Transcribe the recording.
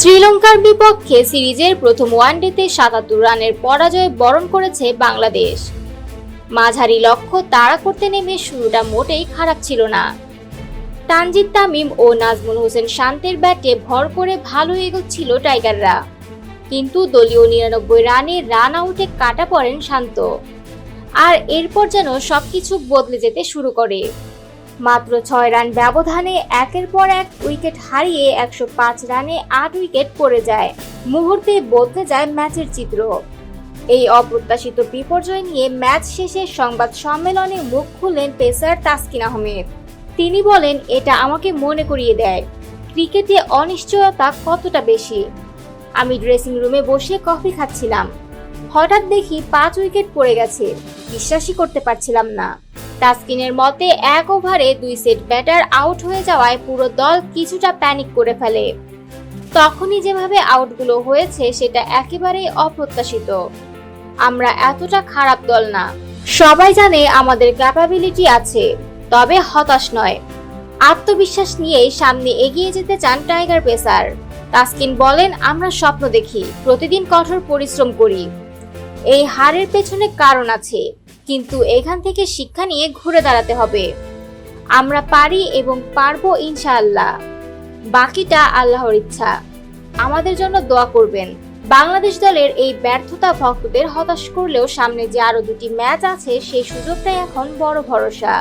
শ্রীলঙ্কার বিপক্ষে সিরিজের প্রথম ওয়ানডেতে ৭৭ রানের পরাজয় বরণ করেছে বাংলাদেশ। মাঝারি লক্ষ্য তাড়া করতে নেমে শুরুটা মোটেই খারাপ ছিল না। তানজিদ তামিম ও নাজমুল হোসেন শান্তের ব্যাটে ভর করে ভালো এগোচ্ছিল টাইগাররা, কিন্তু দলীয় ৯৯ রানে রান আউটে কাটা পড়েন শান্ত। আর এরপর যেন সবকিছু বদলে যেতে শুরু করে। মাত্র ৬ রান ব্যবধানে একের পর এক উইকেট হারিয়ে ১০৫ রানে ৮ উইকেট পড়ে যায়। মুহূর্তে বদলে যায় ম্যাচের চিত্র। এই অপ্রত্যাশিত বিপর্যয় নিয়ে ম্যাচ শেষে সংবাদ সম্মেলনে মুখ খুললেন পেসার তাসকিন আহমেদ। তিনি বলেন, এটা আমাকে মনে করিয়ে দেয় ক্রিকেটে অনিশ্চয়তা কতটা বেশি। আমি ড্রেসিং রুমে বসে কফি খাচ্ছিলাম, হঠাৎ দেখি ৫ উইকেট পড়ে গেছে। বিশ্বাসই করতে পারছিলাম না। তাসকিনের মতে, এক ওভারে ২ সেট ব্যাটার আউট হয়ে যাওয়ায় পুরো দল কিছুটা প্যানিক করে ফেলে। তখনই যেভাবে আউটগুলো হয়েছে সেটা একেবারেই অপ্রত্যাশিত। আমরা এতটা খারাপ দল না, সবাই জানে আমাদের ক্যাপাবিলিটি আছে, তবে হতাশ নয়। আত্মবিশ্বাস নিয়েই সামনে এগিয়ে যেতে চান টাইগার পেসার। তাসকিন বলেন, আমরা স্বপ্ন দেখি, প্রতিদিন কঠোর পরিশ্রম করি। এই হারের পেছনে কারণ আছে, কিন্তু এখান থেকে শিক্ষা নিয়ে ঘুরে দাঁড়াতে হবে। আমরা পারি এবং পারবো ইনশাআল্লাহ। বাকিটা আল্লাহর ইচ্ছা। আমাদের জন্য দোয়া করবেন। বাংলাদেশ দলের এই ব্যর্থতা ভক্তদের হতাশ করলেও সামনে যে আরো ২টি ম্যাচ আছে সেই সুযোগটাই এখন বড় ভরসা।